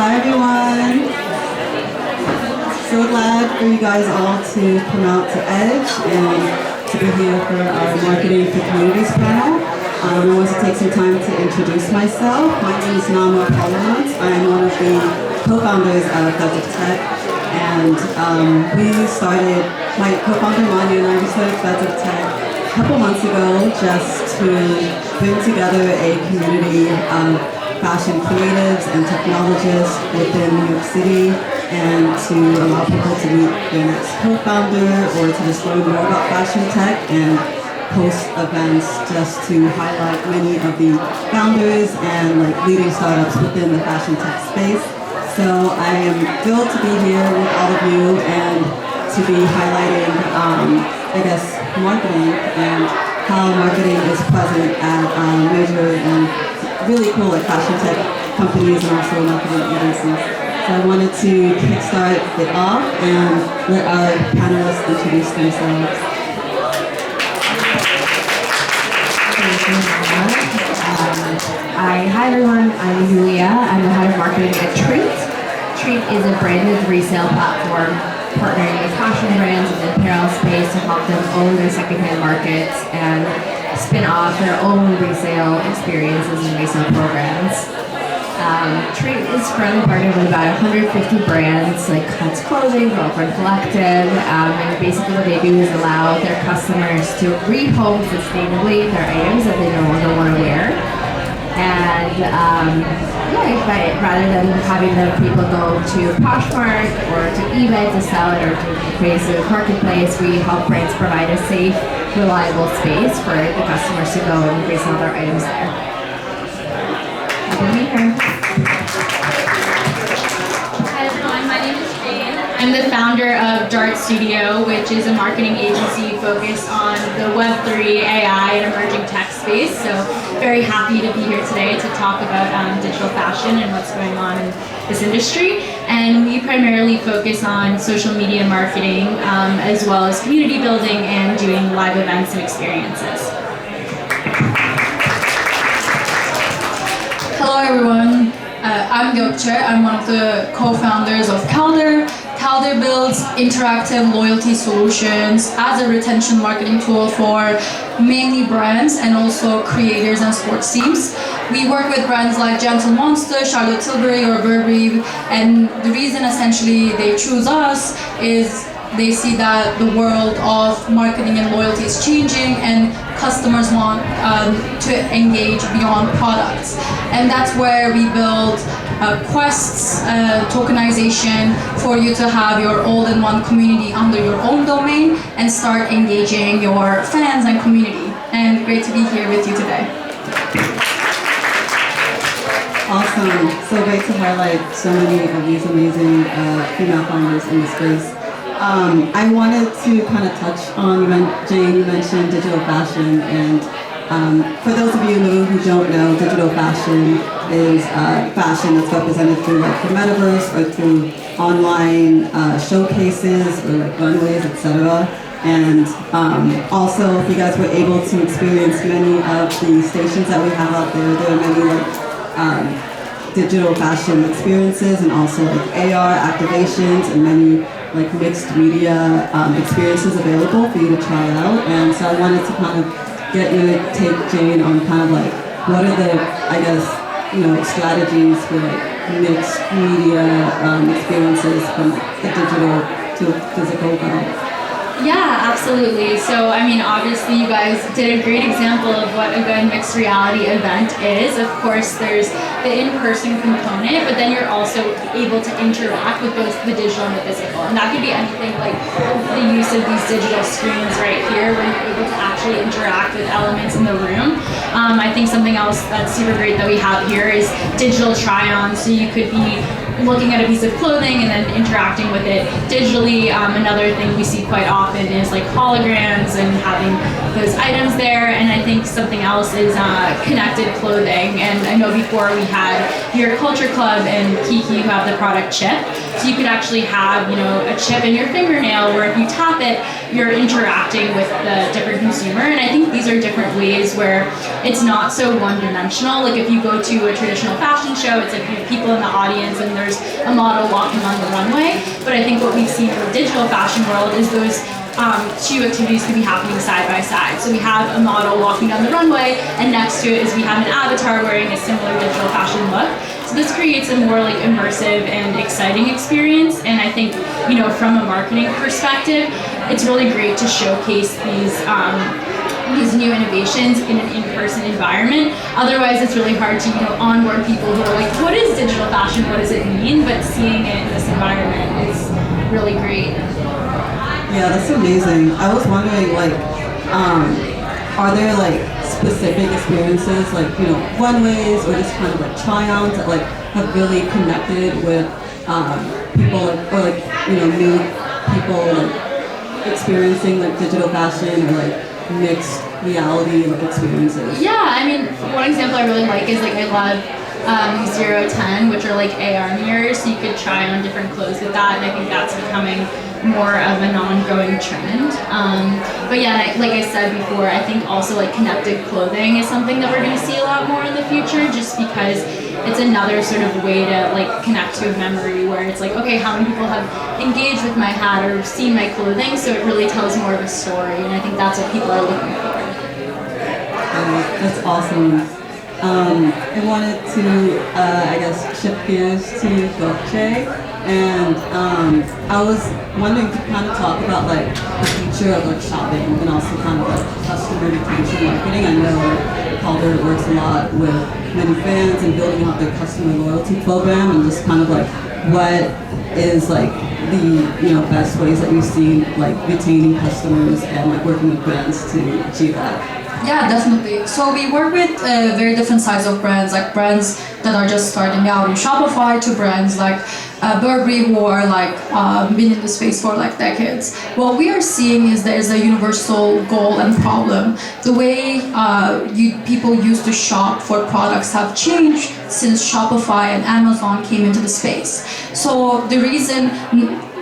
Hi everyone. So glad for you guys all to come out to Edge and to be here for our Marketing for Communities panel. I want to take some time to introduce myself. My name is Nama Palamont. I'm one of the co-founders of Feds of Tech, and my co-founder Manya and I started Feds of Tech a couple months ago just to bring together a community of fashion creatives and technologists within New York City, and to allow people to meet their next co-founder or to just learn more about fashion tech and host events just to highlight many of the founders and leading startups within the fashion tech space. So I am thrilled to be here with all of you and to be highlighting, marketing and how marketing is present at major and really cool fashion tech companies and also marketing agencies. So I wanted to kickstart it off and let our panelists introduce themselves. Hi everyone, I'm Julia. I'm the head of marketing at Treat. Treat is a branded resale platform partnering with fashion brands in the apparel space to help them own their secondhand markets and spin off their own resale experiences and resale programs. Treat is currently partnered with about 150 brands like Cuts Clothing, Girlfriend Collective, and basically what they do is allow their customers to rehome sustainably their items that they no longer want to wear. And rather than having the people go to Poshmark or to eBay to sell it or to Facebook Marketplace, we help brands provide a safe, reliable space for the customers to go and resell their items there. Happy to be here. Hi everyone, my name is Jane. I'm the founder of Dart Studio, which is a marketing agency focused on the Web3, AI, and emerging tech space. So very happy to be here today to talk about digital fashion and what's going on in this industry. And we primarily focus on social media marketing, as well as community building and doing live events and experiences. Hello everyone, I'm Gökçe. I'm one of the co-founders of Calder. Calder builds interactive loyalty solutions as a retention marketing tool for mainly brands and also creators and sports teams. We work with brands like Gentle Monster, Charlotte Tilbury, or Burberry, and the reason essentially they choose us is they see that the world of marketing and loyalty is changing and customers want to engage beyond products. And that's where we build quests, tokenization for you to have your all-in-one community under your own domain and start engaging your fans and community. And great to be here with you today. Awesome. So great to highlight so many of these amazing female founders in the space. I wanted to kind of touch on, Jane, you mentioned digital fashion, and for those of you in the room who don't know, digital fashion is fashion that's represented through the metaverse or through online showcases or runways, etc. And also, if you guys were able to experience many of the stations that we have out there are many digital fashion experiences and also AR activations and many mixed media experiences available for you to try out. And so I wanted to kind of get your take, Jane, on kind of what are the, strategies for mixed media experiences from the digital to physical realm. Yeah, absolutely. So, obviously you guys did a great example of what a good mixed reality event is. Of course, there's the in-person component, but then you're also able to interact with both the digital and the physical. And that could be anything like the use of these digital screens right here, where you're able to actually interact with elements in the room. I think something else that's super great that we have here is digital try-on. So you could be looking at a piece of clothing and then interacting with it digitally. Another thing we see quite often is holograms and having those items there. And I think something else is connected clothing. And I know before we had your Culture Club and Kiki who have the product chip. So you could actually have, a chip in your fingernail where if you tap it, you're interacting with the different consumer. And I think these are different ways where it's not so one-dimensional. Like if you go to a traditional fashion show, it's like you have people in the audience and there's a model walking on the runway. But I think what we've seen in the digital fashion world is those two activities could be happening side by side. So we have a model walking down the runway, and next to it is we have an avatar wearing a similar digital fashion look. So this creates a more like immersive and exciting experience. And I think, from a marketing perspective, it's really great to showcase these new innovations in an in-person environment. Otherwise, it's really hard to onboard people who are like, what is digital fashion? What does it mean? But seeing it in this environment is really great. Yeah, that's amazing. I was wondering, are there specific experiences, runways or just kind of try-ons that have really connected with people, or new people experiencing digital fashion or mixed reality experiences? Yeah, I mean, one example I really like is I love 010, which are AR mirrors, so you could try on different clothes with that, and I think that's becoming more of an ongoing trend. But yeah, like I said before, I think also connected clothing is something that we're going to see a lot more in the future, just because it's another sort of way to connect to a memory where it's okay, how many people have engaged with my hat or seen my clothing, so it really tells more of a story, and I think that's what people are looking for. That's awesome. I wanted to, shift gears to Gokce, and I was wondering to kind of talk about the future of shopping and also kind of customer retention marketing. I know Calder works a lot with many fans and building out their customer loyalty program, and just kind of what is the best ways that you've seen retaining customers and working with brands to achieve that. Yeah, definitely. So we work with very different size of brands, brands that are just starting out in Shopify to brands like Burberry, who are been in the space for decades. What we are seeing is there's a universal goal and problem. The way people used to shop for products have changed since Shopify and Amazon came into the space. So the reason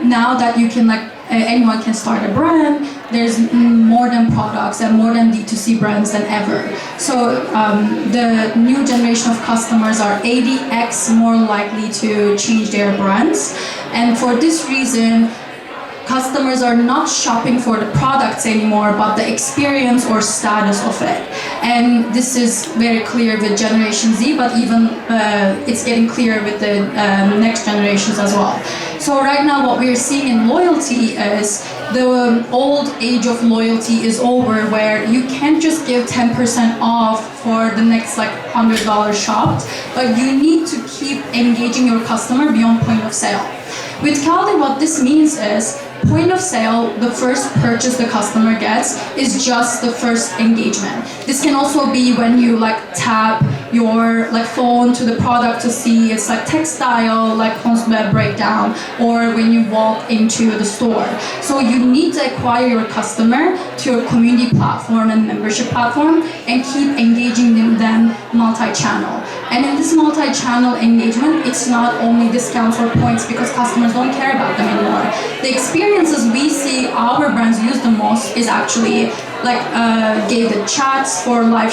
now that you can anyone can start a brand, there's more than products and more than D2C brands than ever. So the new generation of customers are 80x more likely to change their brands. And for this reason, customers are not shopping for the products anymore, but the experience or status of it. And this is very clear with Generation Z, but even it's getting clear with the next generations as well. So right now what we're seeing in loyalty is the old age of loyalty is over, where you can't just give 10% off for the next $100 shopped, but you need to keep engaging your customer beyond point of sale. With Calder, what this means is point of sale, the first purchase the customer gets is just the first engagement. This can also be when you tap your phone to the product to see its textile, consumer breakdown, or when you walk into the store. So you need to acquire your customer to your community platform and membership platform and keep engaging them multi-channel. And in this multi-channel engagement, it's not only discounts or points, because customers don't care about them anymore. The experiences we see our brands use the most is actually gated chats for live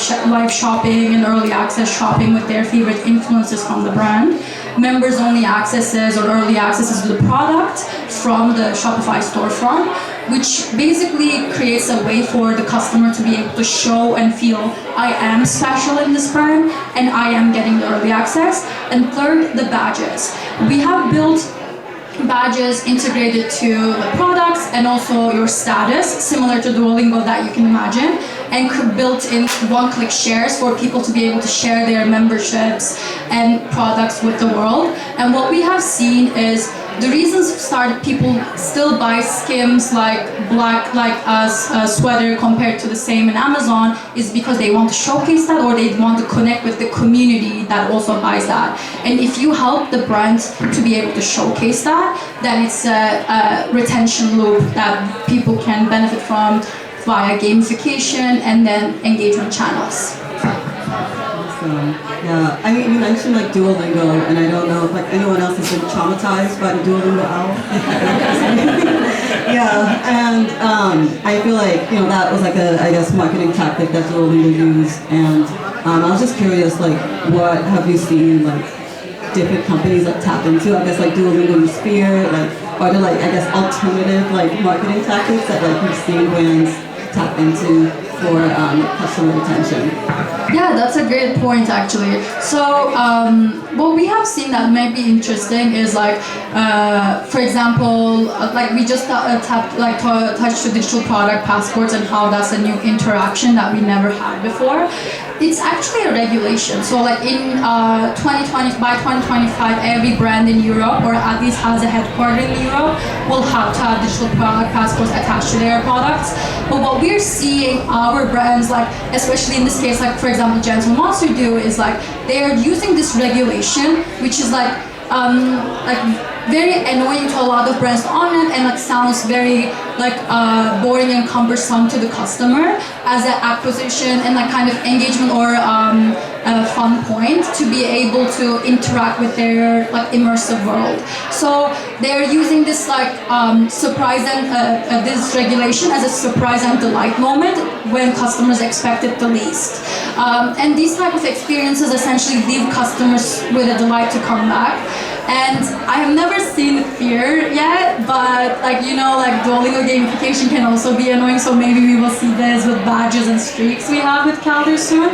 shopping and early access shopping with their favorite influencers from the brand, members only accesses or early accesses to the product from the Shopify storefront, which basically creates a way for the customer to be able to show and feel, I am special in this brand and I am getting the early access. And third, the badges. We have built badges integrated to the products and also your status, similar to Duolingo that you can imagine, and built in one-click shares for people to be able to share their memberships and products with the world. And what we have seen is the reasons people still buy Skims black a sweater compared to the same in Amazon is because they want to showcase that, or they want to connect with the community that also buys that. And if you help the brand to be able to showcase that, then it's a retention loop that people can benefit from via gamification and then engagement channels. Awesome. Yeah. I mean, you mentioned like Duolingo, and I don't know if like anyone else has been traumatized by the Duolingo owl. Yeah. And I feel like that was like a marketing tactic that Duolingo used, and I was just curious, like, what have you seen like different companies like tap into? I guess like Duolingo use Sphere, like are there like alternative like marketing tactics that like you've seen brands tap into for customer retention? Yeah, that's a great point actually. So what we have seen that may be interesting is like, for example, like we just touched the digital product passports and how that's a new interaction that we never had before. It's actually a regulation. So like in 2020, by 2025, every brand in Europe, or at least has a headquarters in Europe, will have to have digital product passports attached to their products. But what we're seeing our brands, like especially in this case, like for example, Gentle Monster do is like they are using this regulation, which is like very annoying to a lot of brands on it, and like sounds very like boring and cumbersome to the customer as an acquisition and like kind of engagement or a fun point to be able to interact with their like immersive world. So they're using this like surprise and this regulation as a surprise and delight moment when customers expect it the least. And these type of experiences essentially leave customers with a delight to come back. And I have never seen fear yet, but like like Duolingo gamification can also be annoying, so maybe we will see this with badges and streaks we have with Calendar soon.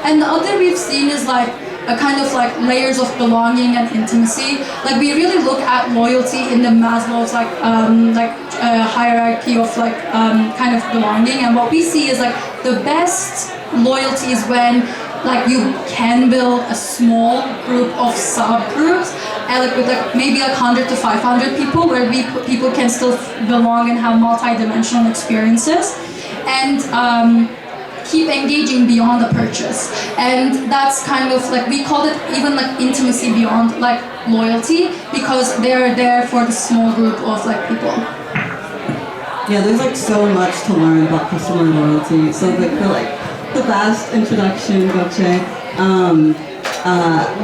And the other we've seen is like a kind of like layers of belonging and intimacy. Like we really look at loyalty in the Maslow's hierarchy of like kind of belonging, and what we see is like the best loyalty is when like you can build a small group of subgroups, and like with like maybe like 100 to 500 people, where people can still belong and have multi-dimensional experiences, and keep engaging beyond the purchase. And that's kind of like, we call it even like intimacy beyond like loyalty, because they're there for the small group of like people. Yeah, there's like so much to learn about customer loyalty. So like for like the vast introduction, Gökçe,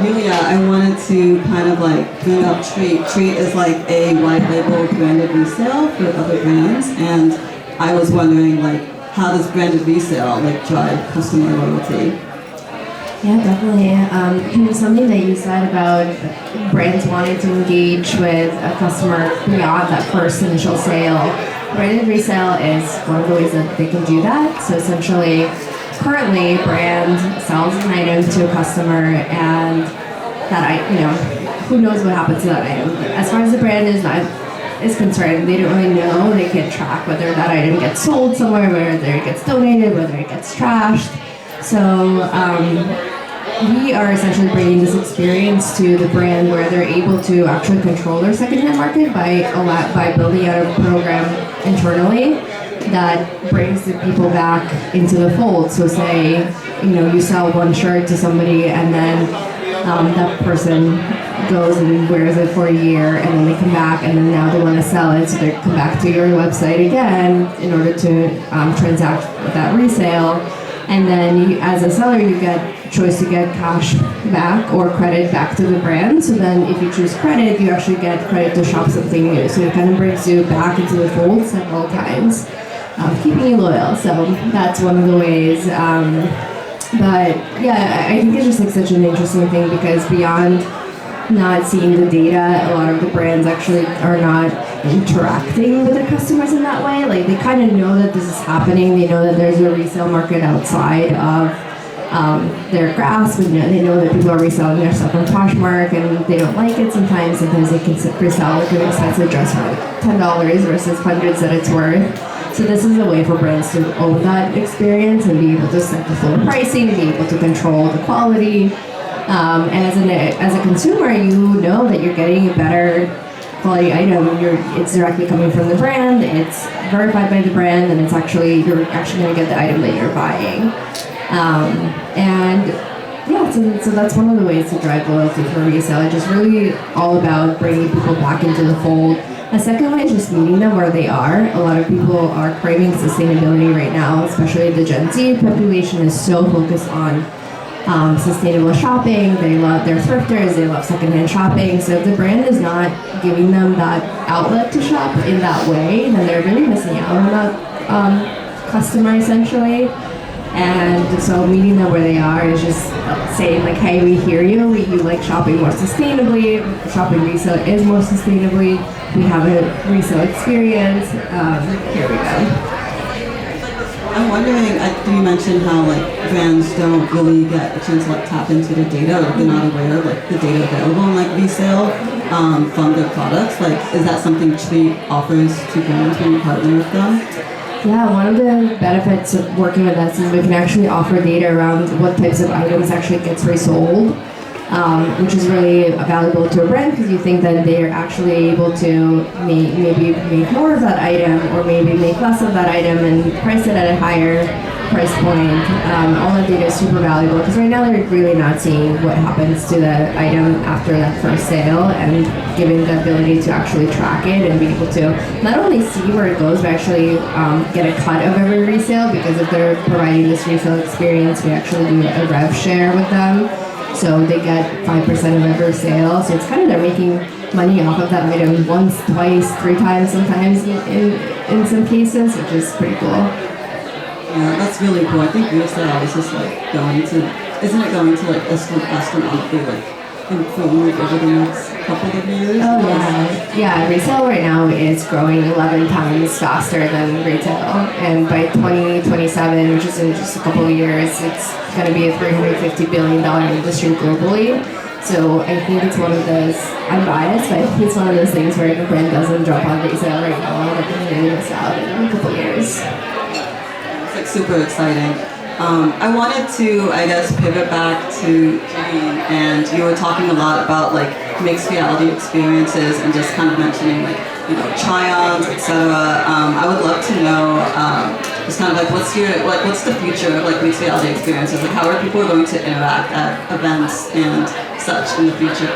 Yulia, I wanted to kind of like bring up Treat. Treat is like a white label branded resale for other brands, and I was wondering like, how does branded resale like drive customer loyalty? Yeah, definitely. Something that you said about brands wanting to engage with a customer beyond that first initial sale. Branded resale is one of the ways that they can do that. So essentially, currently, brand sells an item to a customer, and who knows what happens to that item. As far as the brand is concerned, they don't really know. They can't track whether that item gets sold somewhere, whether it gets donated, whether it gets trashed. So we are essentially bringing this experience to the brand where they're able to actually control their secondhand market by building out a program internally that brings the people back into the fold. So say, you sell one shirt to somebody, and then that person goes and wears it for a year, and then they come back, and then now they want to sell it, so they come back to your website again in order to transact that resale. And then as a seller, you get a choice to get cash back or credit back to the brand. So then if you choose credit, you actually get credit to shop something new. So it kind of brings you back into the fold several times, keeping you loyal. So that's one of the ways. But yeah, I think it's just like such an interesting thing, because beyond not seeing the data, a lot of the brands actually are not interacting with their customers in that way. Like they kind of know that this is happening. They know that there's a resale market outside of their grasp, and they know that people are reselling their stuff on Poshmark, and they don't like it sometimes. Sometimes they can resell like an expensive dress for like $10 versus hundreds that it's worth. So this is a way for brands to own that experience and be able to set the full pricing, be able to control the quality. And as a consumer, you know that you're getting a better quality item. It's directly coming from the brand, it's verified by the brand, and you're actually going to get the item that you're buying. And yeah, so that's one of the ways to drive loyalty for resale. It's just really all about bringing people back into the fold. A second way is just meeting them where they are. A lot of people are craving sustainability right now, especially the Gen Z population is so focused on sustainable shopping. They love their thrifters. They love secondhand shopping. So if the brand is not giving them that outlet to shop in that way, then they're really missing out on that customer essentially. And so meeting them where they are is just saying like, hey, we hear you. You like shopping more sustainably. Shopping resale is more sustainably. We have a resale experience. Here we go. I'm wondering, you mentioned how like brands don't really get a chance to like tap into the data, or they're not aware of like the data available in like resale from their products. Like, is that something Treat offers to brands when you partner with them? Yeah, one of the benefits of working with us is we can actually offer data around what types of items actually gets resold, which is really valuable to a brand because you think that they are actually able to maybe make more of that item or maybe make less of that item and price it at a higher price point. All that data is super valuable because right now they're really not seeing what happens to the item after that first sale, and giving the ability to actually track it and be able to not only see where it goes but actually get a cut of every resale, because if they're providing this resale experience, we actually do a rev share with them. So they get 5% of every sale. So it's kind of they're making money off of that item once, twice, 3 times sometimes in some cases, which is pretty cool. Yeah, that's really cool. I think resale is just like going to, isn't it going to like astronomically like improve over the next couple of years? Oh yeah, resale right now is growing 11 times faster than retail, and by 2027, which is in just a couple of years, it's going to be a $350 billion industry globally. So I think it's one of those, I'm biased, but I think it's one of those things where if a brand doesn't jump on resale right now, they're going to really miss out in a couple of years. It's like super exciting. I wanted to, I guess, pivot back to Jane, and you were talking a lot about like mixed reality experiences and just kind of mentioning like, you know, try-ons, etc. I would love to know just kind of like what's the future of like mixed reality experiences? Like how are people going to interact at events and such in the future?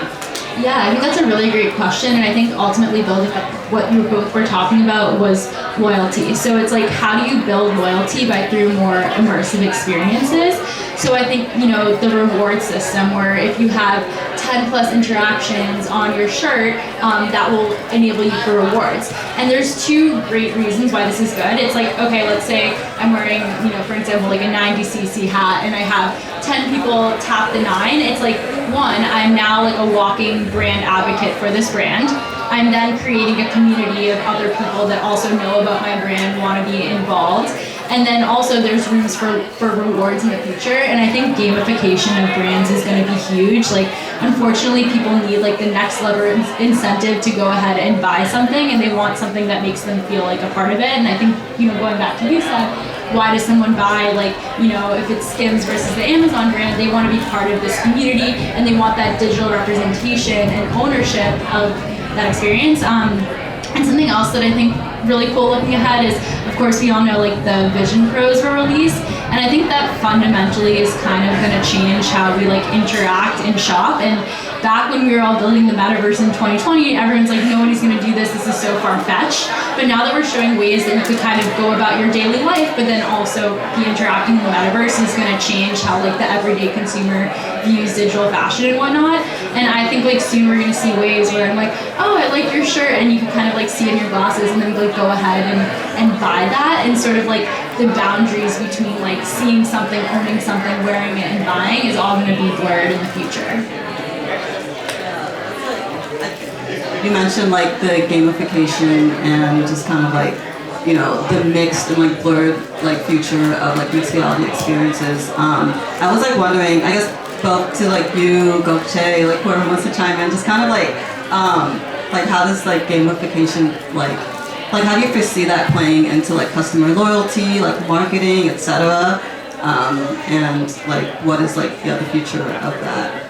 Yeah, I think that's a really great question, and I think ultimately building up what you both were talking about was loyalty. So it's like, how do you build loyalty through more immersive experiences? So I think, you know, the reward system, where if you have 10 plus interactions on your shirt, that will enable you for rewards. And there's 2 great reasons why this is good. It's like, okay, let's say I'm wearing, you know, for example, like a 90cc hat, and I have 10 people tap the 9. It's like, 1, I'm now like a walking brand advocate for this brand. I'm then creating a community of other people that also know about my brand, want to be involved. And then also there's rooms for rewards in the future. And I think gamification of brands is going to be huge. Like, unfortunately, people need like the next level incentive to go ahead and buy something, and they want something that makes them feel like a part of it. And I think, you know, going back to Lisa, why does someone buy, like, you know, if it's Skims versus the Amazon brand, they want to be part of this community, and they want that digital representation and ownership of that experience. And something else that I think really cool looking ahead is, of course, we all know like the Vision Pros were released, and I think that fundamentally is kind of going to change how we like interact and shop. And back when we were all building the metaverse in 2020, everyone's like, nobody's going to do this, this is so far-fetched. But now that we're showing ways that you could kind of go about your daily life, but then also be interacting in the metaverse, is going to change how like the everyday consumer views digital fashion and whatnot. And I think like soon we're going to see ways where I'm like, oh, I like your shirt, and you can kind of like see it in your glasses, and then like go ahead and buy that. And sort of like the boundaries between like seeing something, owning something, wearing it, and buying is all going to be blurred in the future. You mentioned like the gamification and just kind of like, you know, the mixed and like blurred like future of like mixed reality experiences. I was like wondering, I guess both to like you, Gokche, like whoever wants to chime in, just kind of like how does like gamification like how do you foresee that playing into like customer loyalty, like marketing, etc. And like what is like the future of that?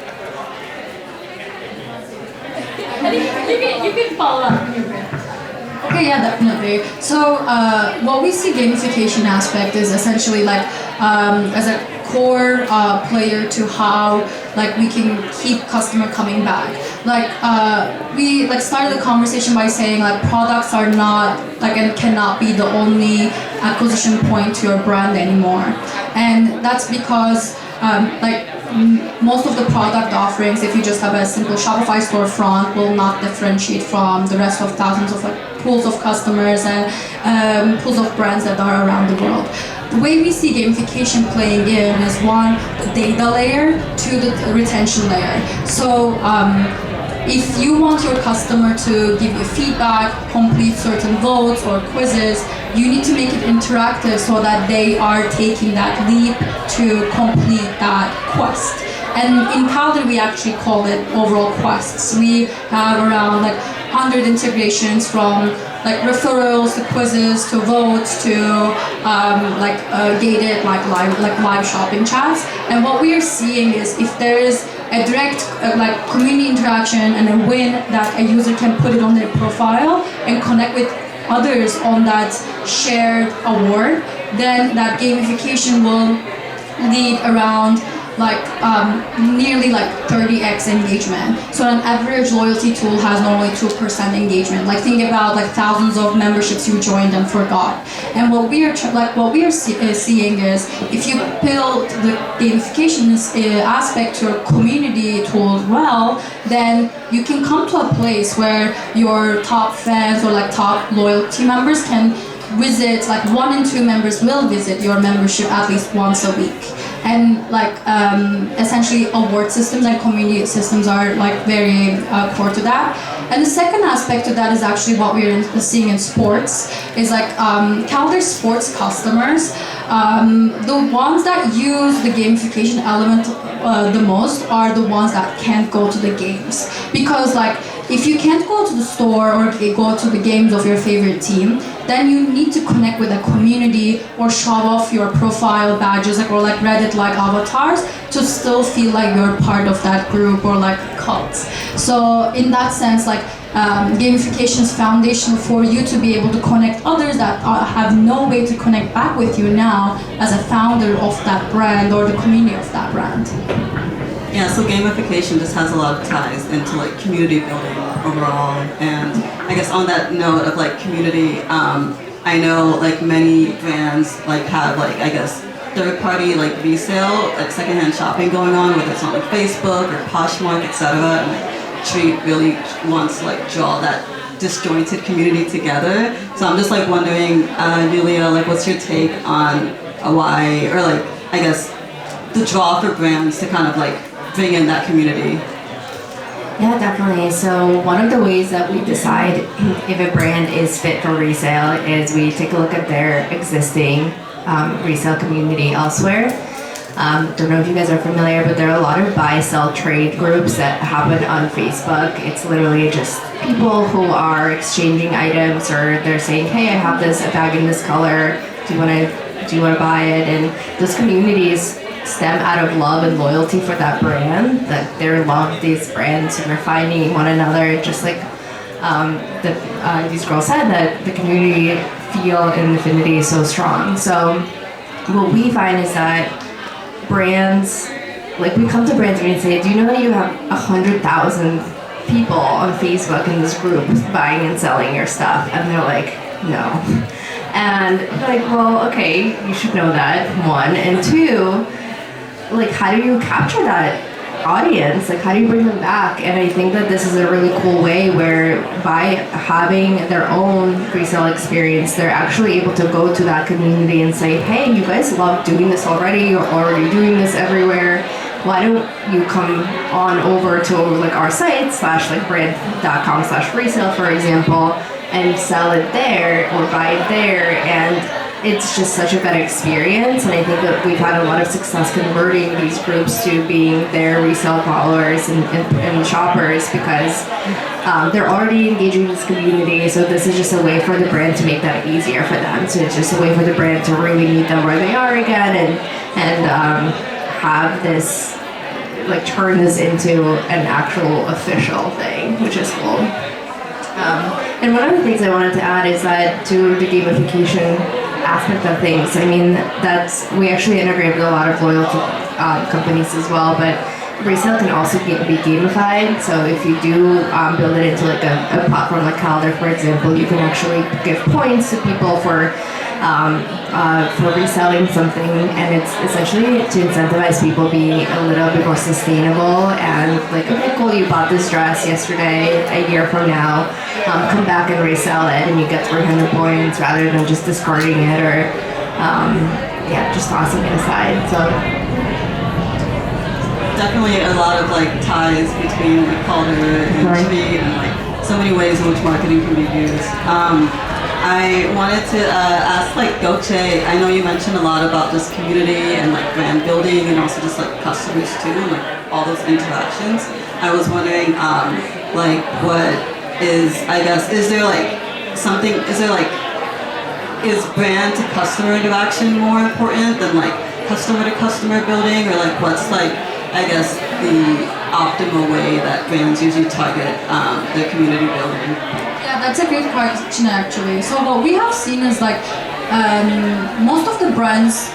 You can follow up from your brand. Okay, yeah, definitely. So what we see gamification aspect is essentially like as a core player to how like we can keep customer coming back. Like we like started the conversation by saying like products are not like and cannot be the only acquisition point to your brand anymore, and that's because like most of the product offerings, if you just have a simple Shopify storefront, will not differentiate from the rest of thousands of pools of customers and pools of brands that are around the world. The way we see gamification playing in is one, the data layer, two, the retention layer. So if you want your customer to give you feedback, complete certain votes or quizzes, you need to make it interactive so that they are taking that leap to complete that quest. And in Calder, we actually call it overall quests. We have around 100 integrations from referrals to quizzes to votes to gated live shopping chats. And what we are seeing is if there is a direct community interaction and a win that a user can put it on their profile and connect with others on that shared award, then that gamification will lead around nearly 30x engagement. So an average loyalty tool has normally 2% engagement. Think about thousands of memberships you joined and forgot. And what we are seeing is if you build the gamification aspect to your community tool well, then you can come to a place where your top fans or top loyalty members can visit, 1 in 2 members will visit your membership at least once a week. And essentially award systems and community systems are very core to that. And the second aspect to that is actually what we're seeing in sports is Calder sports customers, the ones that use the gamification element the most are the ones that can't go to the games. Because if you can't go to the store or go to the games of your favorite team, then you need to connect with a community or show off your profile badges or Reddit-like avatars to still feel like you're part of that group or cult. So in that sense, gamification is foundational for you to be able to connect others that have no way to connect back with you now as a founder of that brand or the community of that brand. Yeah, so gamification just has a lot of ties into community building overall, and I guess on that note of community, I know many brands have I guess third-party resale, secondhand shopping going on, whether it's on Facebook or Poshmark, etc. And Treat really wants to draw that disjointed community together. So I'm just wondering, Yulia, what's your take on why, or I guess the draw for brands to kind of bring in that community? Yeah, definitely. So one of the ways that we decide if a brand is fit for resale is we take a look at their existing resale community elsewhere. Don't know if you guys are familiar, but there are a lot of buy, sell, trade groups that happen on Facebook. It's literally just people who are exchanging items, or they're saying, hey, I have a bag in this color. Do you want to buy it? And those communities stem out of love and loyalty for that brand, that they love these brands and they're finding one another, just like these girls said, that the community feel and affinity is so strong. So what we find is that brands, we come to brands and we say, do you know that you have 100,000 people on Facebook in this group buying and selling your stuff? And they're like, no. And they're well, okay, you should know that, one. And two, how do you capture that audience? How do you bring them back? And I think that this is a really cool way where by having their own resale experience, they're actually able to go to that community and say, hey, you guys love doing this already. You're already doing this everywhere. Why don't you come on over to our site / brand.com/resale, for example, and sell it there or buy it there. And it's just such a better experience, and I think that we've had a lot of success converting these groups to being their resale followers and shoppers, because they're already engaging in this community. So this is just a way for the brand to make that easier for them. So it's just a way for the brand to really meet them where they are again, and have this turn this into an actual official thing, which is cool. And one of the things I wanted to add is that to the gamification aspect of things, I mean, we actually integrate with a lot of loyalty companies as well, but resale can also be gamified. So if you do build it into a platform like Calder, for example, you can actually give points to people for for reselling something, and it's essentially to incentivize people be a little bit more sustainable and like, okay, cool, you bought this dress yesterday, a year from now, come back and resell it, and you get 300 points rather than just discarding it or just tossing it aside. So definitely a lot of like ties between like Calder and Tree, and like so many ways in which marketing can be used. I wanted to ask like Goche, I know you mentioned a lot about just community and like brand building and also just like customers too, and like all those interactions. I was wondering like what is, I guess, is there like something, is brand to customer interaction more important than like customer to customer building, or like what's like, I guess, the optimal way that brands usually target their community building? Yeah, that's a great question actually. So what we have seen is like most of the brands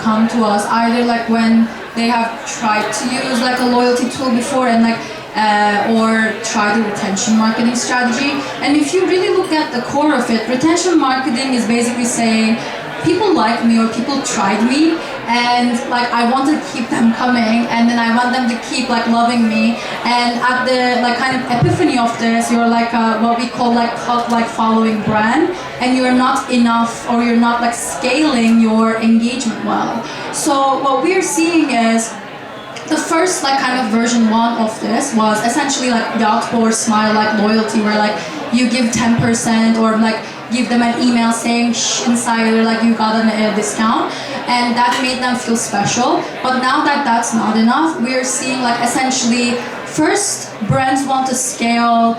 come to us either like when they have tried to use like a loyalty tool before and like or try the retention marketing strategy. And if you really look at the core of it, retention marketing is basically saying people like me or people tried me and like I want to keep them coming, and then I want them to keep like loving me, and at the like kind of epiphany of this, you're like what we call like cult like following brand, and you're not enough or you're not like scaling your engagement well. So what we're seeing is the first like kind of version 1 of this was essentially like yacht or smile like loyalty, where like you give 10% or like give them an email saying shh insider like you got a discount, and that made them feel special. But now that that's not enough, we're seeing like essentially first brands want to scale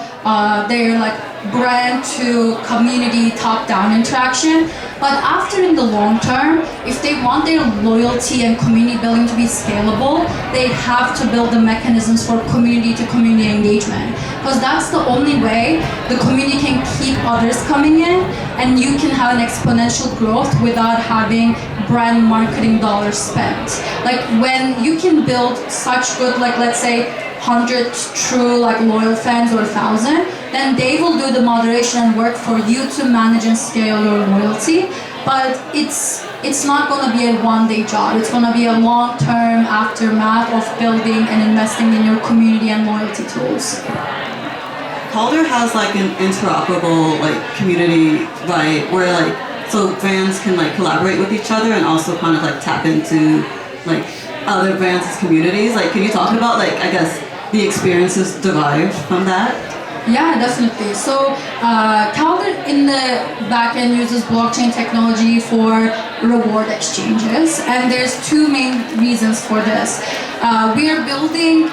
their like brand to community top-down interaction, but after in the long term, if they want their loyalty and community building to be scalable, they have to build the mechanisms for community to community engagement, because that's the only way the community can keep others coming in and you can have an exponential growth without having brand marketing dollars spent. Like when you can build such good, like let's say 100 true like loyal fans or 1,000, then they will do the moderation and work for you to manage and scale your loyalty. But it's not going to be a one-day job. It's going to be a long-term aftermath of building and investing in your community and loyalty tools. Calder has like an interoperable like community, right, where like so brands can like collaborate with each other and also kind of like tap into like other brands' communities. Like, can you talk about like, I guess, the experiences derived from that? Yeah, definitely. So Calder in the back end uses blockchain technology for reward exchanges, and there's 2 main reasons for this. We are building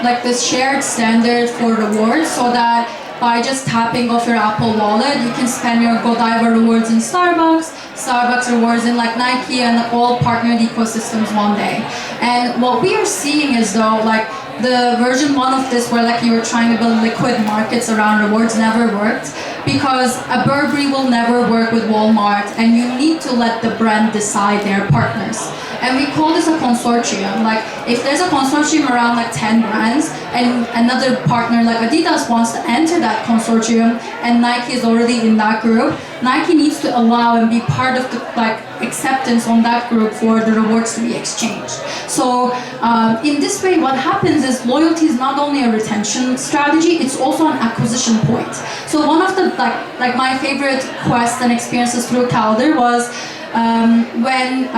like this shared standard for rewards, so that by just tapping off your Apple Wallet, you can spend your Godiva rewards in Starbucks rewards in like Nike, and all partnered ecosystems one day. And what we are seeing is though, like the version 1 of this, where like you were trying to build liquid markets around rewards, never worked, because a Burberry will never work with Walmart, and you need to let the brand decide their partners. And we call this a consortium. Like if there's a consortium around like 10 brands and another partner like Adidas wants to enter that consortium and Nike is already in that group, Nike needs to allow and be part of the like acceptance on that group for the rewards to be exchanged. So in this way, what happens is loyalty is not only a retention strategy, it's also an acquisition point. So one of the like my favorite quests and experiences through Calder was when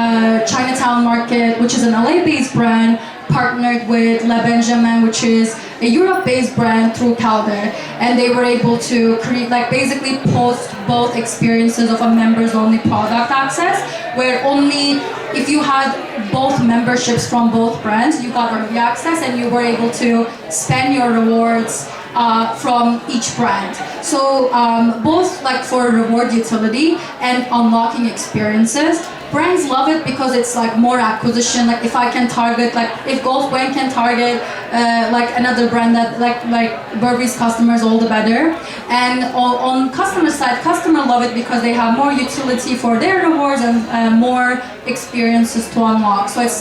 Chinatown Market, which is an LA-based brand, partnered with Le Benjamin, which is a Europe-based brand, through Calder, and they were able to create, like basically post both experiences of a members-only product access, where only if you had both memberships from both brands, you got early access and you were able to spend your rewards from each brand. So both like for reward utility and unlocking experiences, brands love it because it's like more acquisition. Like if I can target, like if Golf Wang can target like another brand that like Burberry's customers, all the better. And on customer side, customer love it because they have more utility for their rewards and more experiences to unlock. So it's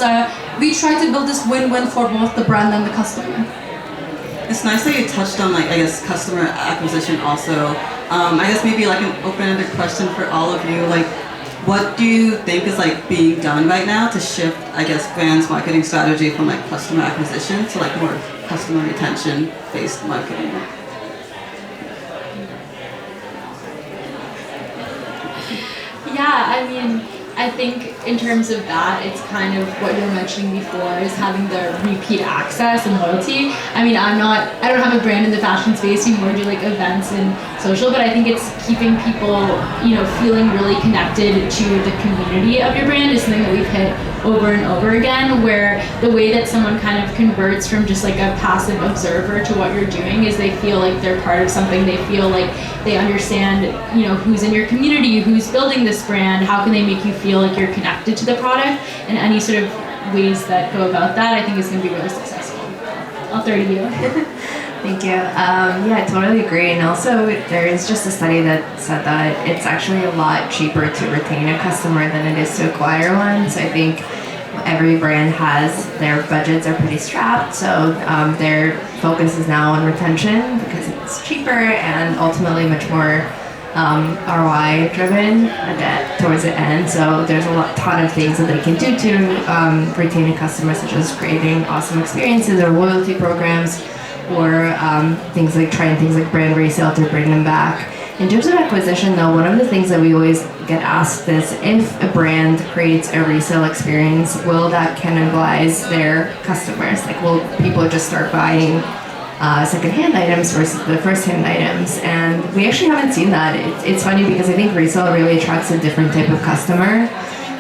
we try to build this win-win for both the brand and the customer. It's nice that you touched on, like, I guess, customer acquisition also. I guess maybe like an open-ended question for all of you. Like, what do you think is like being done right now to shift, I guess, brands' marketing strategy from like customer acquisition to like more customer retention based marketing? Yeah, I mean, I think in terms of that, it's kind of what you were mentioning before is having the repeat access and loyalty. I mean, I don't have a brand in the fashion space. We more do like events and social, but I think it's keeping people, feeling really connected to the community of your brand is something that we've hit over and over again, where the way that someone kind of converts from just like a passive observer to what you're doing is they feel like they're part of something. They feel like they understand, who's in your community, who's building this brand, how can they make you feel like you're connected to the product, and any sort of ways that go about that, I think is going to be really successful. I'll throw it to you. Thank you. Yeah, I totally agree. And also, there is just a study that said that it's actually a lot cheaper to retain a customer than it is to acquire one. So I think every brand has their budgets are pretty strapped. So their focus is now on retention because it's cheaper and ultimately much more ROI driven towards the end. So there's ton of things that they can do to retain a customer, such as creating awesome experiences or loyalty programs, or trying things like brand resale to bring them back. In terms of acquisition though, one of the things that we always get asked is if a brand creates a resale experience, will that cannibalize their customers? Like, will people just start buying second-hand items versus the first-hand items? And we actually haven't seen that. It's funny because I think resale really attracts a different type of customer,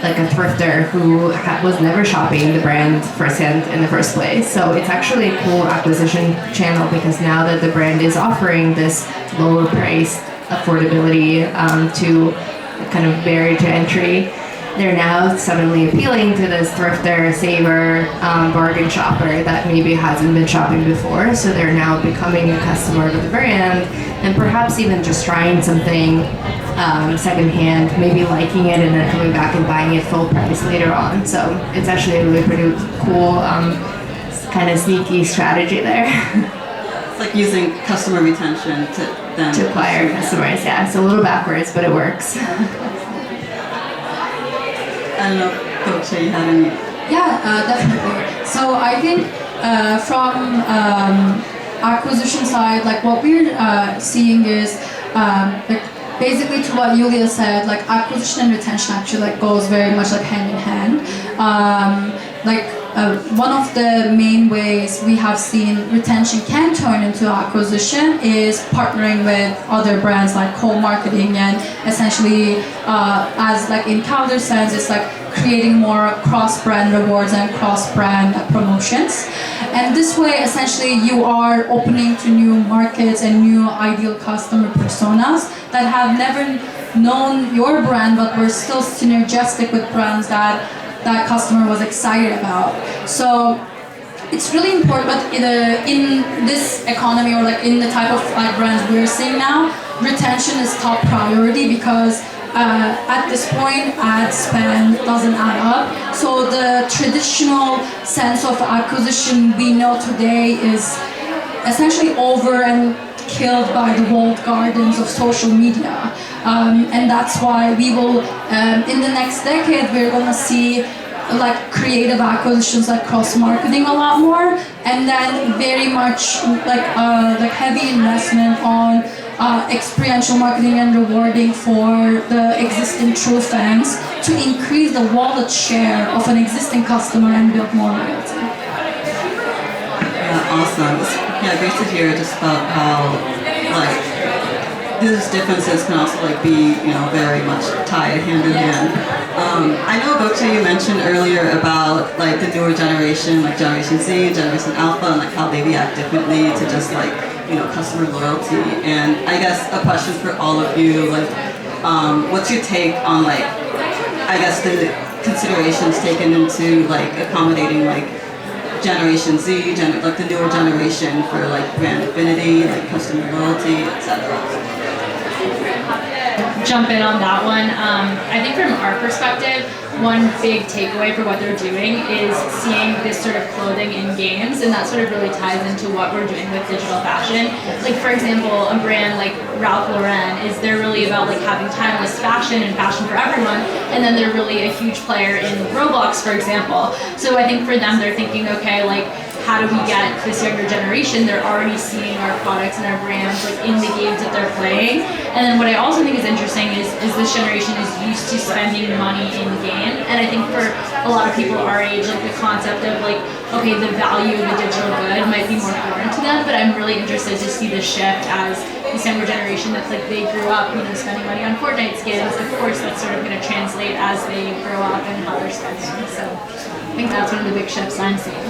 like a thrifter who was never shopping the brand firsthand in the first place. So it's actually a cool acquisition channel because now that the brand is offering this lower priced affordability to kind of barrier to entry, they're now suddenly appealing to this thrifter, saver, bargain shopper that maybe hasn't been shopping before. So they're now becoming a customer of the brand and perhaps even just trying something secondhand, maybe liking it and then coming back and buying it full price later on. So it's actually a really pretty cool kind of sneaky strategy there. It's like using customer retention to acquire customers. Yeah, it's a little backwards, but it works. I don't know, Coach, you had any? Yeah, definitely. So I think from acquisition side, like what we're seeing is like basically to what Yulia said, like acquisition and retention actually like goes very much like hand in hand. One of the main ways we have seen retention can turn into acquisition is partnering with other brands, like co-marketing, and essentially as like in Calder's sense, it's like creating more cross-brand rewards and cross-brand promotions. And this way, essentially, you are opening to new markets and new ideal customer personas that have never known your brand, but were still synergistic with brands that customer was excited about. So it's really important, but in this economy, or like in the type of like brands we're seeing now, retention is top priority because at this point, ad spend doesn't add up. So the traditional sense of acquisition we know today is essentially over and killed by the walled gardens of social media. And that's why we will, in the next decade, we're gonna see like creative acquisitions like cross-marketing a lot more, and then very much like heavy investment on experiential marketing and rewarding for the existing true fans to increase the wallet share of an existing customer and build more loyalty. Yeah, awesome. Yeah, great to hear just about how like these differences can also like be very much tied hand in hand. I know, Gokce, you mentioned earlier about like the newer generation, like Generation Z, Generation Alpha, and like how they react differently to just like customer loyalty. And I guess a question for all of you, like, what's your take on like, I guess the considerations taken into like accommodating like Generation Z, like the newer generation for like brand affinity, like customer loyalty, etc. jump in on that one. I think from our perspective, one big takeaway for what they're doing is seeing this sort of clothing in games, and that sort of really ties into what we're doing with digital fashion. Like for example, a brand like Ralph Lauren they're really about like having timeless fashion and fashion for everyone, and then they're really a huge player in Roblox, for example. So I think for them, they're thinking, okay, like how do we get this younger generation? They're already seeing our products and our brands like in the games that they're playing. And then what I also think is interesting is this generation is used to spending money in game. And I think for a lot of people our age, like the concept of like, okay, the value of a digital good might be more foreign to them, but I'm really interested to see the shift as this younger generation that's like they grew up, spending money on Fortnite skins. Of course, that's sort of going to translate as they grow up and how they're spending. So I think that's one of the big shifts I'm seeing.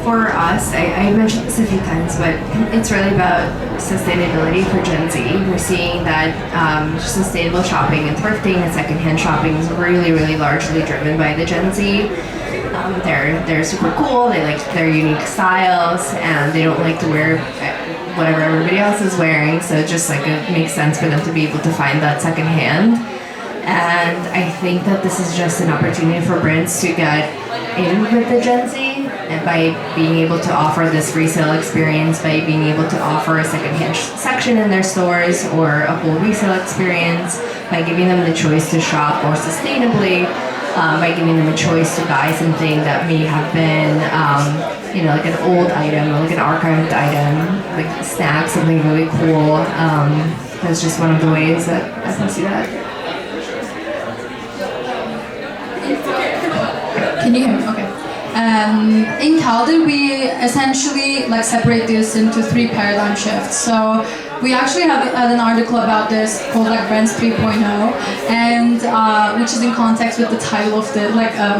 For us, I mentioned this a few times, but it's really about sustainability for Gen Z. We're seeing that sustainable shopping and thrifting and secondhand shopping is really, really largely driven by the Gen Z. They're super cool, they like their unique styles, and they don't like to wear whatever everybody else is wearing, so it just like it makes sense for them to be able to find that secondhand. And I think that this is just an opportunity for brands to get in with the Gen Z, and by being able to offer this resale experience, by being able to offer a secondhand section in their stores or a whole resale experience, by giving them the choice to shop more sustainably, by giving them a choice to buy something that may have been, like an old item or like an archived item, like a snack, something really cool. That's just one of the ways that I can see that. Can you hear me? Okay. In Calder, we essentially like separate this into 3 paradigm shifts. So we actually have an article about this called like Brands 3.0, and which is in context with the title of the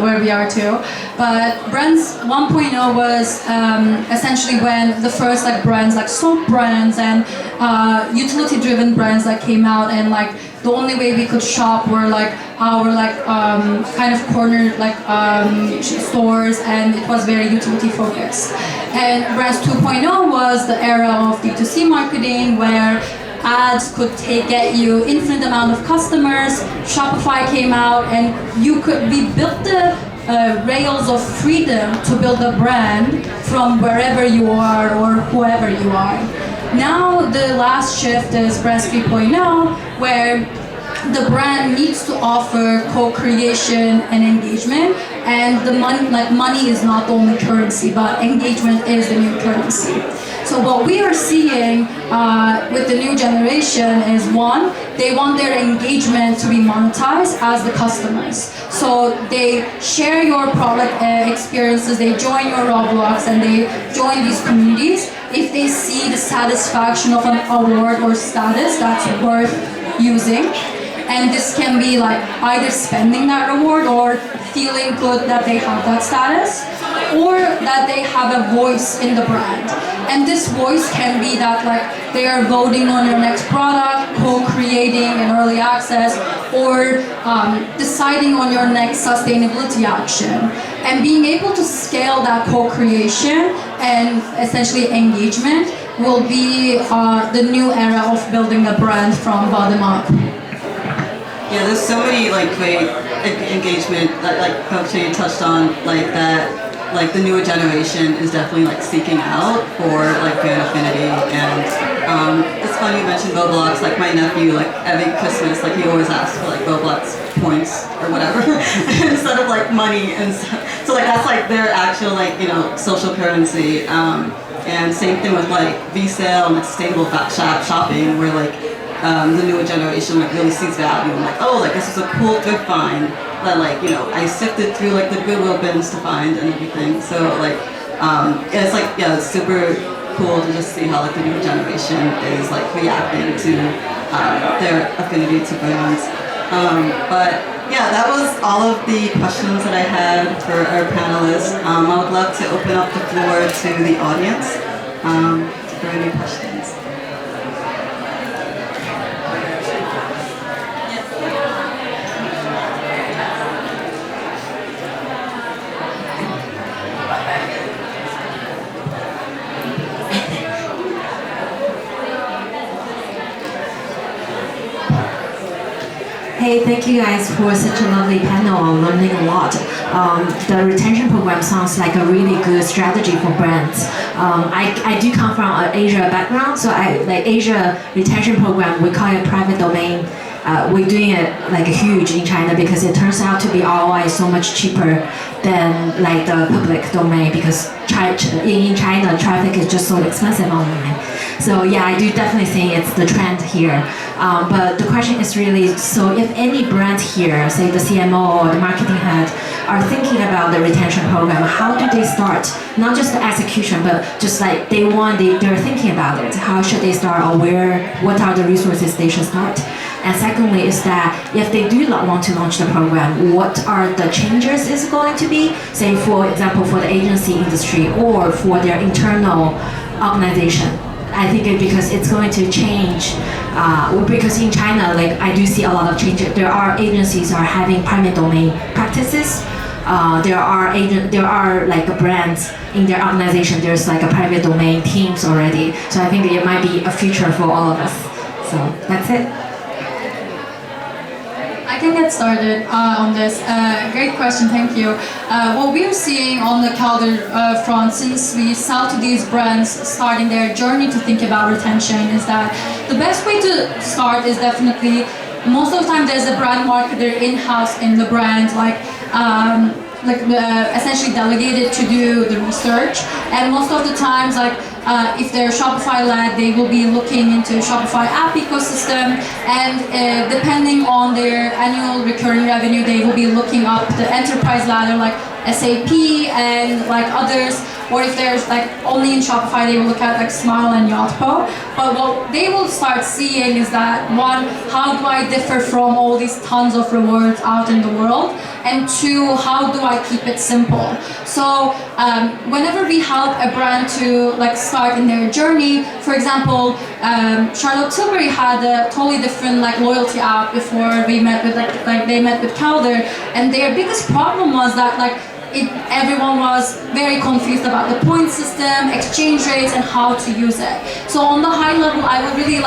where we are too. But Brands 1.0 was essentially when the first like brands like soap brands and utility-driven brands that came out, and like the only way we could shop were like our kind of corner stores, and it was very utility focused. And Brands 2.0 was the era of D2C marketing, where ads could get you infinite amount of customers. Shopify came out, and we built the rails of freedom to build a brand from wherever you are or whoever you are. Now the last shift is Brands 3.0, where the brand needs to offer co-creation and engagement, and the money is not the only currency, but engagement is the new currency. So what we are seeing with the new generation is, one, they want their engagement to be monetized as the customers. So they share your product experiences, they join your Roblox, and they join these communities if they see the satisfaction of an award or status that's worth using. And this can be like either spending that reward or feeling good that they have that status, or that they have a voice in the brand. And this voice can be that like they are voting on your next product, co-creating an early access, or deciding on your next sustainability action. And being able to scale that co-creation and essentially engagement will be the new era of building a brand from bottom up. Yeah, there's so many like great engagement that like Coach Shane touched on, like that like the newer generation is definitely like seeking out for like brand affinity. And it's funny you mentioned Roblox. Like my nephew, like every Christmas, like he always asks for like Roblox points or whatever instead of like money. And so like that's like their actual like social currency. And same thing with like resale and like, sustainable shopping, where like the newer generation like really sees value and like, oh, like this is a cool thrift find that like I sifted through like the Goodwill bins to find and everything. So like it's like it's super cool to just see how like the newer generation is like reacting to their affinity to brands. But yeah, that was all of the questions that I had for our panelists. I would love to open up the floor to the audience for any questions. Hey, thank you guys for such a lovely panel. I'm learning a lot. The retention program sounds like a really good strategy for brands. I do come from an Asia background, so I like Asia retention program. We call it private domain. We're doing it like huge in China because it turns out to be ROI so much cheaper than like the public domain because in China traffic is just so expensive online. So yeah, I do definitely think it's the trend here. But the question is really, so if any brand here, say the CMO or the marketing head, are thinking about the retention program, how do they start? Not just the execution, but just like they're thinking about it. How should they start, or what are the resources they should start? And secondly is that if they do not want to launch the program, what are the changes is going to be? Say for example, for the agency industry or for their internal organization. I think because it's going to change, because in China, like I do see a lot of changes. There are agencies are having private domain practices. There are like brands in their organization. There's like a private domain teams already. So I think it might be a future for all of us. So that's it. I can get started on this. Great question, thank you. What we're seeing on the calendar front, since we sell to these brands starting their journey to think about retention, is that the best way to start is definitely, most of the time there's a brand marketer in-house in the brand, essentially delegated to do the research. And most of the times, if they're Shopify-led, they will be looking into Shopify app ecosystem, and depending on their annual recurring revenue, they will be looking up the enterprise ladder like SAP and like others. Or if there's like only in Shopify, they will look at like Smile and Yotpo. But what they will start seeing is that one, how do I differ from all these tons of rewards out in the world? And two, how do I keep it simple? So whenever we help a brand to like start in their journey, for example, Charlotte Tilbury had a totally different like loyalty app before we met with they met with Calder, and their biggest problem was that everyone was very confused about the point system, exchange rates, and how to use it. So on the high level, I would really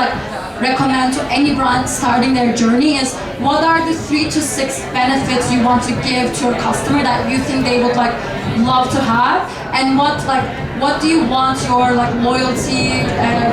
recommend to any brand starting their journey is what are the 3 to 6 benefits you want to give to your customer that you think they would love to have, and what do you want your loyalty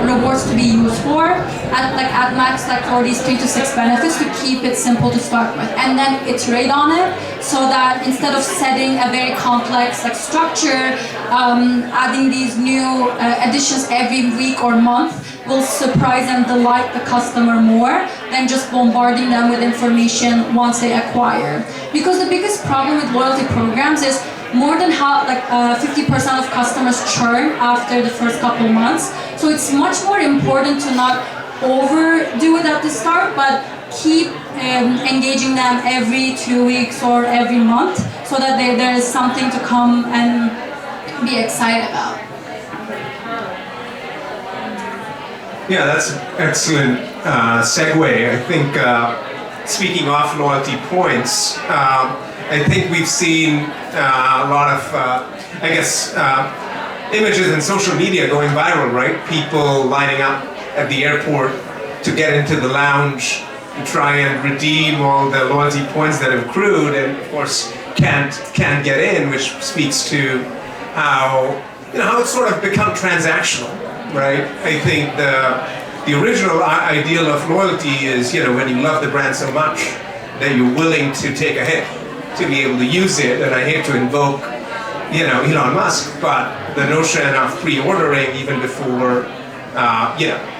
rewards to be used for at max for these 3 to 6 benefits to keep it simple to start with, and then iterate on it so that instead of setting a very complex structure, adding these new additions every week or month will surprise and delight the customer more than just bombarding them with information once they acquire. Because the biggest problem with loyalty programs is more than 50% of customers churn after the first couple months. So it's much more important to not overdo it at the start, but keep engaging them every 2 weeks or every month so that there is something to come and be excited about. Yeah, that's an excellent segue. I think speaking of loyalty points, I think we've seen a lot of, images in social media going viral, right? People lining up at the airport to get into the lounge and try and redeem all the loyalty points that have accrued, and of course can't get in, which speaks to how it's sort of become transactional, right? I think the original ideal of loyalty is when you love the brand so much that you're willing to take a hit to be able to use it. And I hate to invoke Elon Musk, but the notion of pre-ordering even before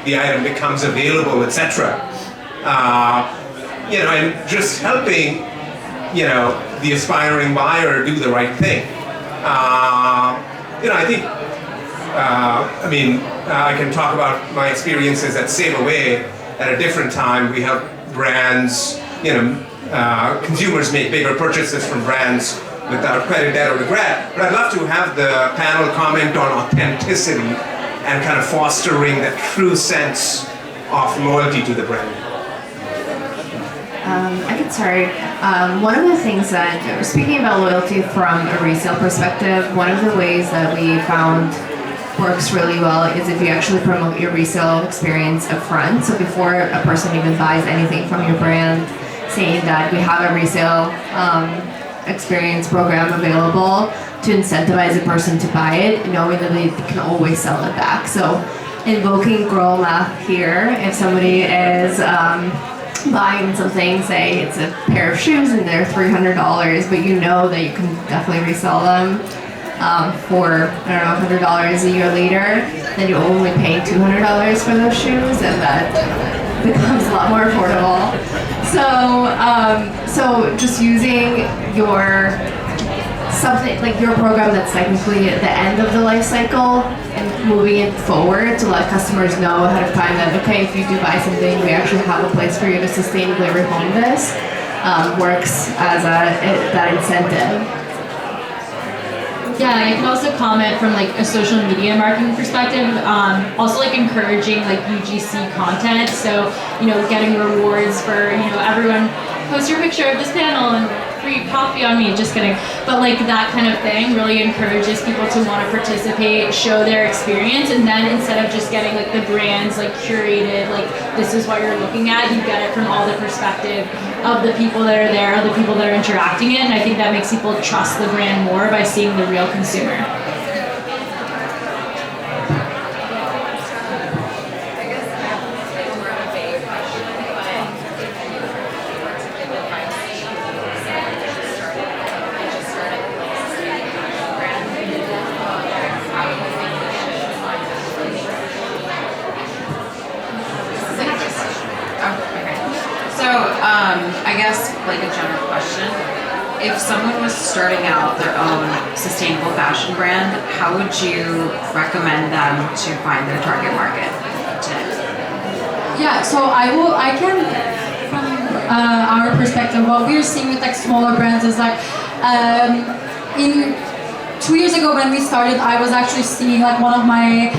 the item becomes available, etc. And just helping the aspiring buyer do the right thing. I think I can talk about my experiences at Save Away at a different time. We help brands, consumers make bigger purchases from brands without credit, debt, or regret. But I'd love to have the panel comment on authenticity and kind of fostering that true sense of loyalty to the brand. I can start. One of the things that, speaking about loyalty from a resale perspective, one of the ways that we found works really well is if you actually promote your resale experience up front. So before a person even buys anything from your brand, saying that we have a resale experience program available to incentivize a person to buy it, knowing that they can always sell it back. So invoking girl math here, if somebody is buying something, say it's a pair of shoes and they're $300, but you know that you can definitely resell them for, I don't know, $100 a year later, then you're only paying $200 for those shoes, and that becomes a lot more affordable. So just using your something like your program that's technically at the end of the life cycle and moving it forward to let customers know ahead of time that, okay, if you do buy something, we actually have a place for you to sustainably rehome this, works as that incentive. Yeah, I can also comment from like a social media marketing perspective. Also like encouraging like UGC content. So, getting rewards for, everyone post your picture of this panel and free coffee on me, just kidding. But like that kind of thing really encourages people to want to participate, show their experience, and then instead of just getting like the brands like curated, like this is what you're looking at, you get it from all the perspective of the people that are there, of the people that are interacting it, and I think that makes people trust the brand more by seeing the real consumer. I guess like a general question, if someone was starting out their own sustainable fashion brand, how would you recommend them to find their target market today? Yeah, so I can, from our perspective, what we're seeing with like smaller brands is like, in 2 years ago when we started, I was actually seeing like one of my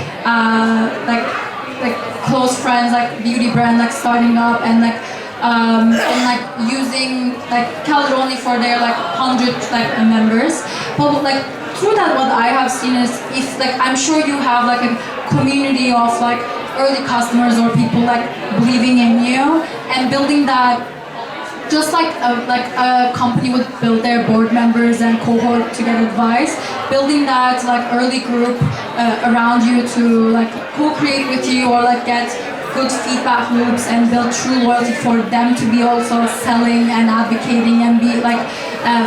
like close friends, like beauty brand, like starting up and like using like Calendar only for their like 100 like members. But like through that, what I have seen is if like I'm sure you have like a community of like early customers or people like believing in you and building that, just like a company would build their board members and cohort to get advice, building that like early group around you to like co-create with you or like get good feedback loops and build true loyalty for them to be also selling and advocating and be like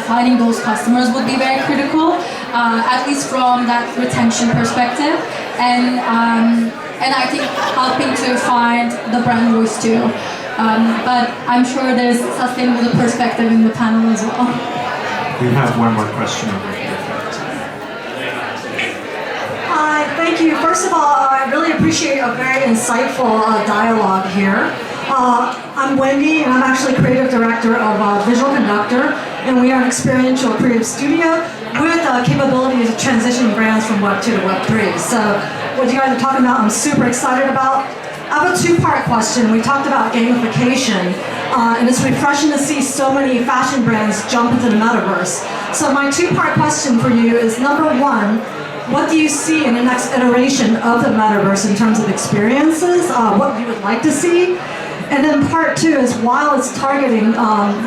finding those customers would be very critical, at least from that retention perspective, and I think helping to find the brand voice too. But I'm sure there's sustainable perspective in the panel as well. We have one more question over here. Thank you. First of all, I really appreciate a very insightful dialogue here. I'm Wendy, and I'm actually creative director of Visual Conductor, and we are an experiential creative studio with capabilities of transitioning brands from Web 2 to Web 3. So what you guys are talking about, I'm super excited about. I have a two-part question. We talked about gamification, and it's refreshing to see so many fashion brands jump into the metaverse. So my two-part question for you is, number one, what do you see in the next iteration of the metaverse in terms of experiences, what you would like to see? And then part two is, while it's targeting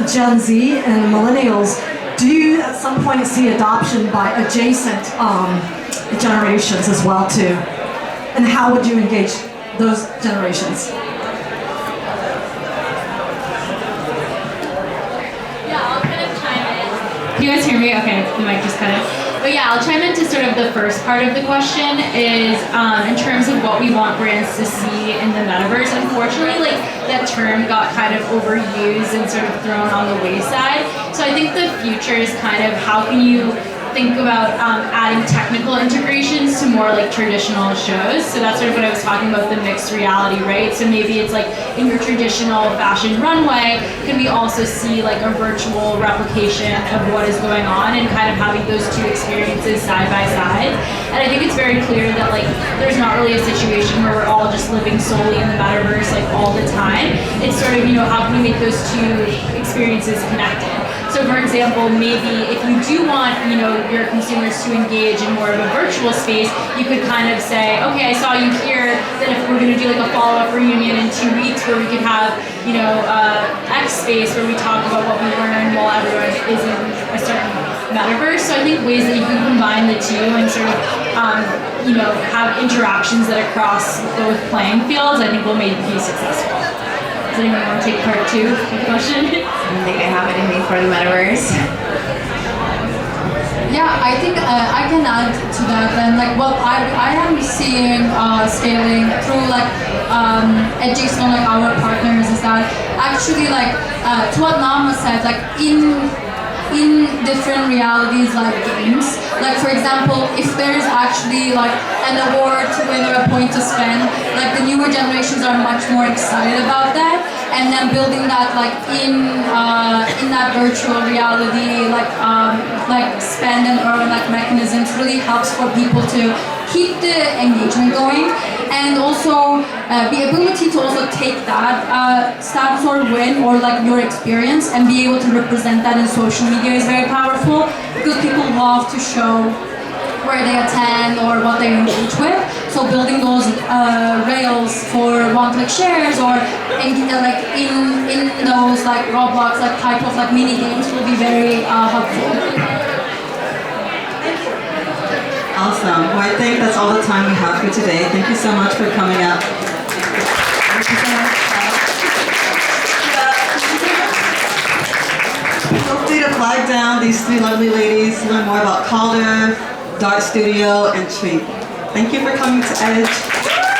Gen Z and millennials, do you at some point see adoption by adjacent generations as well too? And how would you engage those generations? Yeah, I'll kind of chime in. Can you guys hear me? Okay, the mic just kind of. But yeah, I'll chime into sort of the first part of the question is in terms of what we want brands to see in the metaverse. Unfortunately, like that term got kind of overused and sort of thrown on the wayside. So I think the future is kind of how can you think about adding technical integrations to more like traditional shows. So that's sort of what I was talking about, the mixed reality, right? So maybe it's like in your traditional fashion runway, can we also see like a virtual replication of what is going on and kind of having those two experiences side by side. And I think it's very clear that like there's not really a situation where we're all just living solely in the metaverse like all the time. It's sort of, how can we make those two experiences connected? So for example, maybe if you do want, your consumers to engage in more of a virtual space, you could kind of say, okay, I saw you here, then if we're going to do like a follow-up reunion in 2 weeks where we could have, you know, X space where we talk about what we learned while everyone is in a certain metaverse. So I think ways that you can combine the two and sort of, you know, have interactions that are across both playing fields, I think will make you successful. Does anyone want to take part 2 of the question? I think I have anything for the metaverse. Yeah, I think I can add to that. And like what I am seeing scaling through like edges on like our partners is that actually like to what Nama said, like in different realities like games. Like for example, if there's actually like an award to win or a point to spend, like the newer generations are much more excited about that. And then building that like in that virtual reality, like spend and earn like mechanisms really helps for people to keep the engagement going, and also the ability to also take that status or win or like your experience and be able to represent that in social media is very powerful, because people love to show where they attend or what they engage with. So building those rails for one-click shares or like in those like Roblox like type of like mini games will be very helpful. Awesome. Well, I think that's all the time we have for today. Thank you so much for coming up. Thank you so much. Feel free to flag down these 3 lovely ladies to learn more about Calder, Dart Studio, and Treat. Thank you for coming to Edge.